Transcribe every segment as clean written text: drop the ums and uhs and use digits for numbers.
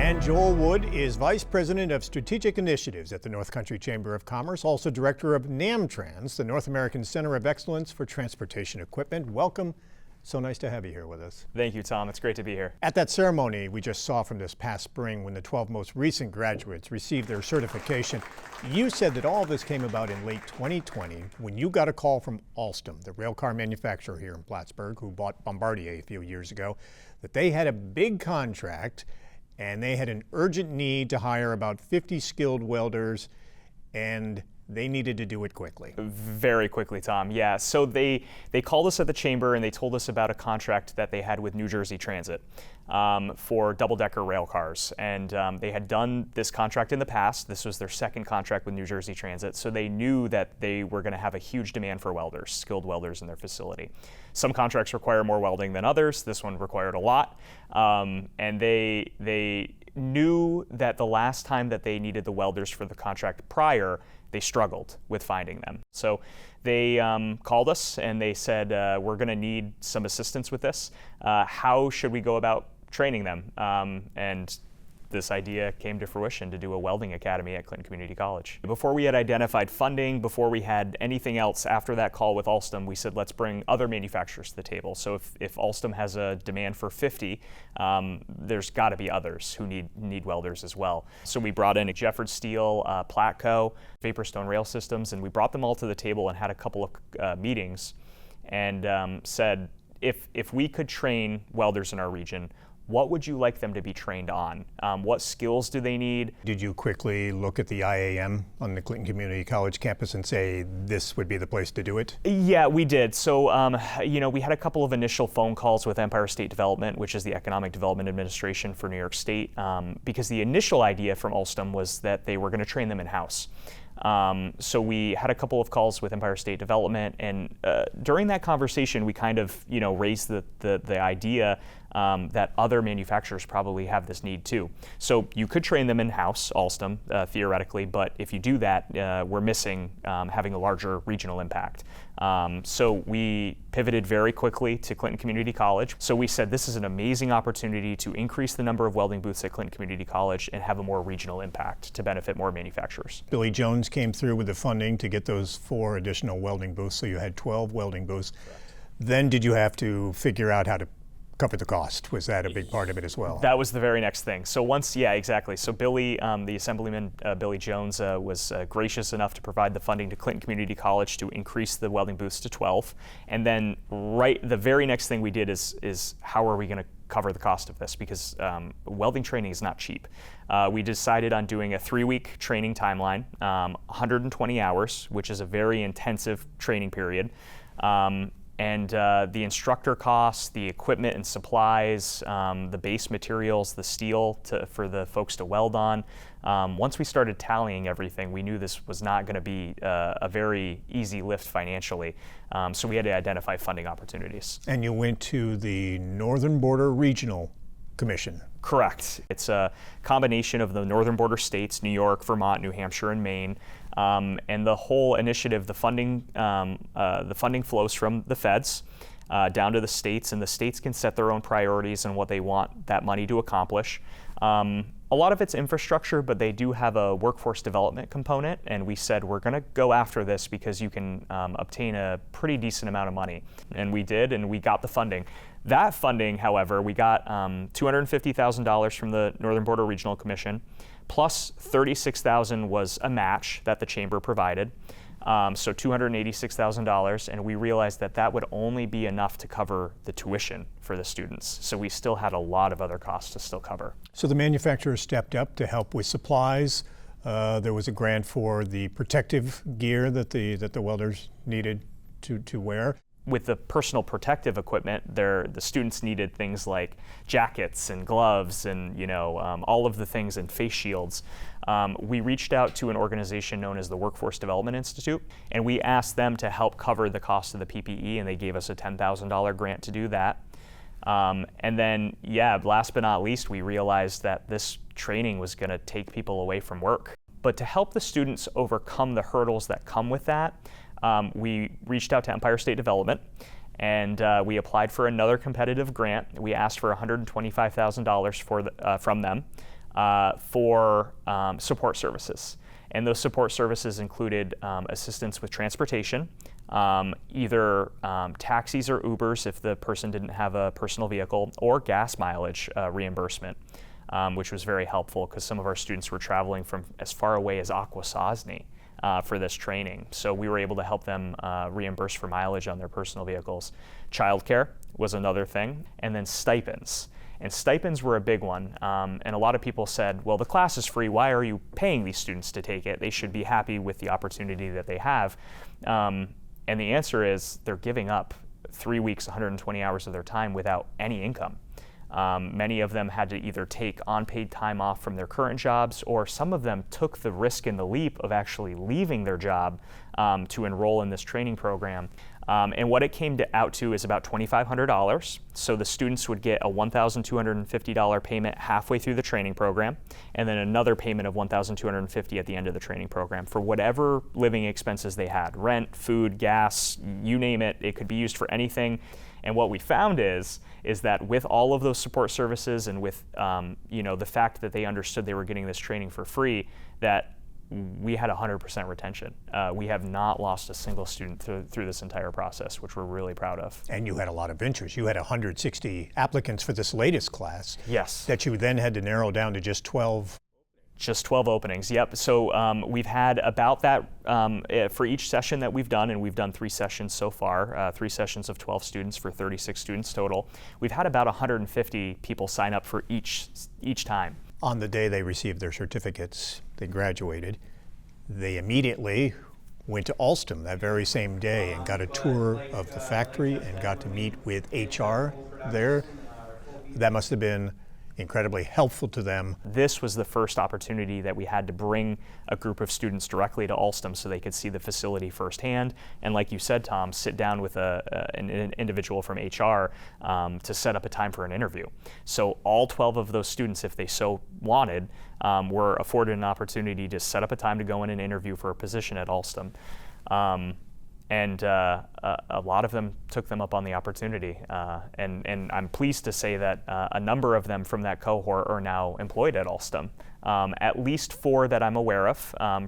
And Joel Wood is Vice President of Strategic Initiatives at the North Country Chamber of Commerce, also Director of NAMTrans, the North American Center of Excellence for Transportation Equipment. Welcome. So nice to have you here with us. Thank you, Tom. It's great to be here. At that ceremony we just saw from this past spring when the 12 most recent graduates received their certification, you said that all of this came about in late 2020 when you got a call from Alstom, the railcar manufacturer here in Plattsburgh, who bought Bombardier a few years ago, that they had a big contract and they had an urgent need to hire about 50 skilled welders, and they needed to do it quickly. Very quickly, Tom. Yeah, so they called us at the chamber and they told us about a contract that they had with New Jersey Transit for double-decker rail cars. And they had done this contract in the past. This was their second contract with New Jersey Transit, so they knew that they were going to have a huge demand for welders, skilled welders in their facility. Some contracts require more welding than others. This one required a lot. And they knew that the last time that they needed the welders for the contract prior, they struggled with finding them. So they called us and they said, we're going to need some assistance with this. How should we go about training them? And this idea came to fruition to do a Welding Academy at Clinton Community College. Before we had identified funding, before we had anything else after that call with Alstom, we said, let's bring other manufacturers to the table. So if Alstom has a demand for 50, there's got to be others who need welders as well. So we brought in Jefford Steel, Platco, Vaporstone Rail Systems, and we brought them all to the table and had a couple of meetings and said, if we could train welders in our region, what would you like them to be trained on? What skills do they need? Did you quickly look at the IAM on the Clinton Community College campus and say this would be the place to do it? Yeah, we did. So, we had a couple of initial phone calls with Empire State Development, which is the Economic Development Administration for New York State, because the initial idea from Alstom was that they were going to train them in-house. So we had a couple of calls with Empire State Development, and during that conversation, we kind of, raised the idea that other manufacturers probably have this need too. So you could train them in-house, Alstom, theoretically, but if you do that, we're missing having a larger regional impact. So we pivoted very quickly to Clinton Community College. So we said this is an amazing opportunity to increase the number of welding booths at Clinton Community College and have a more regional impact to benefit more manufacturers. Billy Jones came through with the funding to get those 4 additional welding booths, so you had 12 welding booths. Correct. Then did you have to figure out how to cover the cost? Was that a big part of it as well? That was the very next thing. So yeah, exactly. So Billy, the Assemblyman Billy Jones was gracious enough to provide the funding to Clinton Community College to increase the welding booths to 12. And then the very next thing we did is how are we going to cover the cost of this? Because welding training is not cheap. We decided on doing a 3-week training timeline, 120 hours, which is a very intensive training period. And the instructor costs, the equipment and supplies, the base materials, the steel for the folks to weld on. Once we started tallying everything, we knew this was not going to be a very easy lift financially. So we had to identify funding opportunities. And you went to the Northern Border Regional Commission. Correct. It's a combination of the northern border states, New York, Vermont, New Hampshire, and Maine. And the whole initiative, the funding flows from the feds down to the states, and the states can set their own priorities and what they want that money to accomplish. A lot of it's infrastructure, but they do have a workforce development component, and we said we're going to go after this because you can obtain a pretty decent amount of money. And we did, and we got the funding. That funding, however, we got $250,000 from the Northern Border Regional Commission, plus $36,000 was a match that the chamber provided. So $286,000, and we realized that would only be enough to cover the tuition for the students. So we still had a lot of other costs to still cover. So the manufacturers stepped up to help with supplies. There was a grant for the protective gear that the welders needed to wear. With the personal protective equipment, the students needed things like jackets and gloves and all of the things, and face shields. We reached out to an organization known as the Workforce Development Institute, and we asked them to help cover the cost of the PPE, and they gave us a $10,000 grant to do that. And then, last but not least, we realized that this training was going to take people away from work. But to help the students overcome the hurdles that come with that, we reached out to Empire State Development, and we applied for another competitive grant. We asked for $125,000 from them. for support services. And those support services included assistance with transportation, either taxis or Ubers if the person didn't have a personal vehicle, or gas mileage reimbursement, which was very helpful because some of our students were traveling from as far away as Akwesasne for this training. So we were able to help them reimburse for mileage on their personal vehicles. Childcare was another thing, and then stipends. And stipends were a big one, and a lot of people said, well, the class is free, why are you paying these students to take it? They should be happy with the opportunity that they have. And the answer is they're giving up 3 weeks, 120 hours of their time without any income. Many of them had to either take unpaid time off from their current jobs, or some of them took the risk and the leap of actually leaving their job to enroll in this training program. And what it came out to is about $2,500. So the students would get a $1,250 payment halfway through the training program, and then another payment of $1,250 at the end of the training program for whatever living expenses they had: rent, food, gas, you name it. It could be used for anything. And what we found is that with all of those support services and with the fact that they understood they were getting this training for free, that we had 100% retention. We have not lost a single student through this entire process, which we're really proud of. And you had a lot of interest. You had 160 applicants for this latest class. Yes. That you then had to narrow down to just 12. Just 12 openings, yep. So we've had about that for each session that we've done, and we've done 3 sessions so far, 3 sessions of 12 students for 36 students total. We've had about 150 people sign up for each time. On the day they received their certificates, they graduated, they immediately went to Alstom that very same day and got a tour of the factory and got to meet with HR there. That must have been incredibly helpful to them. This was the first opportunity that we had to bring a group of students directly to Alstom so they could see the facility firsthand. And like you said, Tom, sit down with an individual from HR to set up a time for an interview. So all 12 of those students, if they so wanted, were afforded an opportunity to set up a time to go in and interview for a position at Alstom. And a lot of them took them up on the opportunity. And I'm pleased to say that a number of them from that cohort are now employed at Alstom. At least 4 that I'm aware of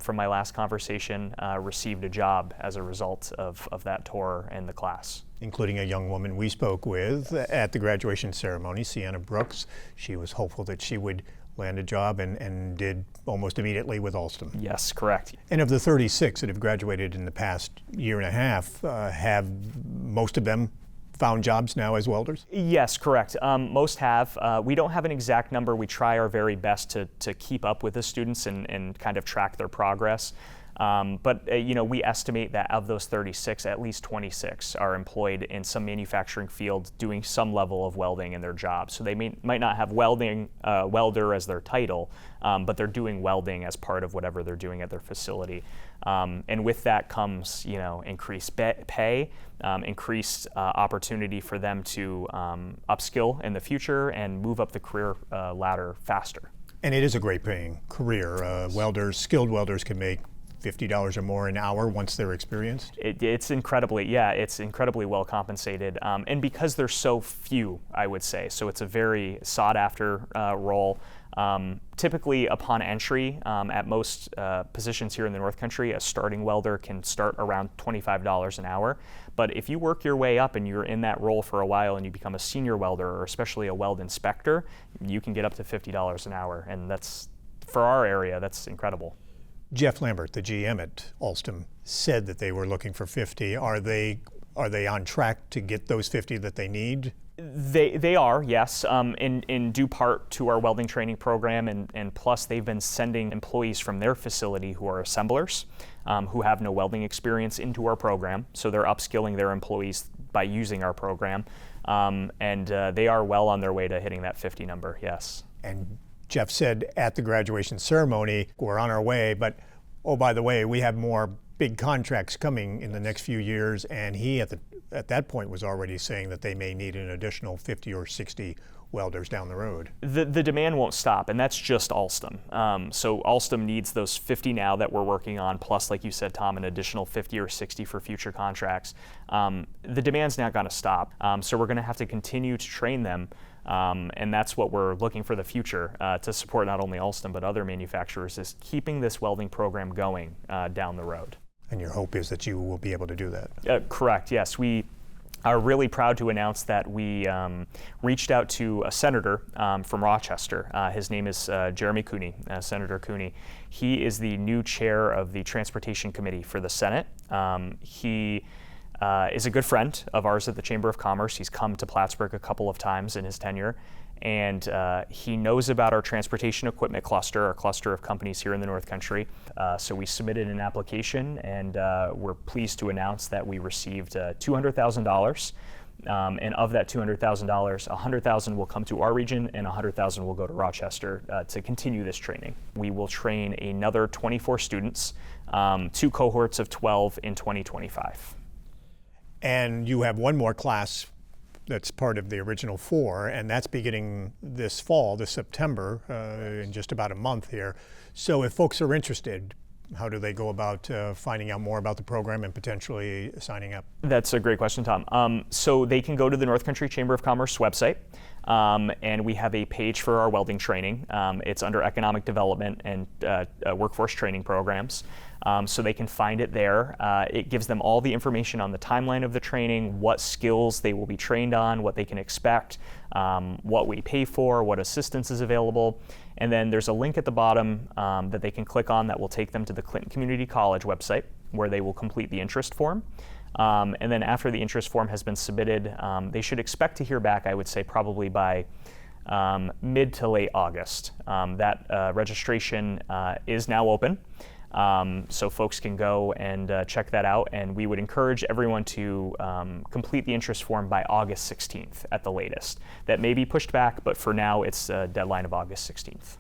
from my last conversation received a job as a result of that tour and the class. Including a young woman we spoke with at the graduation ceremony, Sienna Brooks. She was hopeful that she would land a job and did almost immediately with Alstom. Yes, correct. And of the 36 that have graduated in the past year and a half, have most of them found jobs now as welders? Yes, correct. Most have. We don't have an exact number. We try our very best to keep up with the students and kind of track their progress. But we estimate that of those 36, at least 26 are employed in some manufacturing field doing some level of welding in their job. So they might not have welder as their title, but they're doing welding as part of whatever they're doing at their facility. And with that comes, increased pay, increased opportunity for them to upskill in the future and move up the career ladder faster. And it is a great paying career. Skilled welders can make $50 or more an hour once they're experienced? It's incredibly well compensated. And because there's so few, I would say, so it's a very sought after role. Typically upon entry at most positions here in the North Country, a starting welder can start around $25 an hour. But if you work your way up and you're in that role for a while and you become a senior welder or especially a weld inspector, you can get up to $50 an hour. And that's, for our area, that's incredible. Jeff Lambert, the GM at Alstom, said that they were looking for 50. Are they on track to get those 50 that they need? They are, yes, in due part to our welding training program, and plus they've been sending employees from their facility who are assemblers, who have no welding experience into our program. So they're upskilling their employees by using our program, and they are well on their way to hitting that 50 number, yes. And Jeff said at the graduation ceremony, we're on our way, but oh, by the way, we have more big contracts coming in the next few years, and he at that point was already saying that they may need an additional 50 or 60 welders down the road. The demand won't stop, and that's just Alstom. So Alstom needs those 50 now that we're working on, plus, like you said, Tom, an additional 50 or 60 for future contracts. The demand's not going to stop, so we're going to have to continue to train them And that's what we're looking for the future to support not only Alstom but other manufacturers, is keeping this welding program going down the road. And your hope is that you will be able to do that? Correct, yes. We are really proud to announce that we reached out to a senator from Rochester. His name is Jeremy Cooney, Senator Cooney. He is the new chair of the Transportation Committee for the Senate. He is a good friend of ours at the Chamber of Commerce. He's come to Plattsburgh a couple of times in his tenure, and he knows about our transportation equipment cluster, our cluster of companies here in the North Country. So we submitted an application, and we're pleased to announce that we received $200,000. And of that $200,000, $100,000 will come to our region and $100,000 will go to Rochester to continue this training. We will train another 24 students, 2 cohorts of 12 in 2025. And you have one more class that's part of the original 4, and that's beginning this fall, this September, in just about a month here. So if folks are interested, how do they go about finding out more about the program and potentially signing up? That's a great question, Tom. So they can go to the North Country Chamber of Commerce website, and we have a page for our welding training. It's under economic development and workforce training programs. So they can find it there. It gives them all the information on the timeline of the training, what skills they will be trained on, what they can expect, what we pay for, what assistance is available. And then there's a link at the bottom that they can click on that will take them to the Clinton Community College website, where they will complete the interest form. And then after the interest form has been submitted, they should expect to hear back, I would say, probably by mid to late August. That registration is now open. So folks can go and check that out, and we would encourage everyone to complete the interest form by August 16th at the latest. That may be pushed back, but for now it's a deadline of August 16th.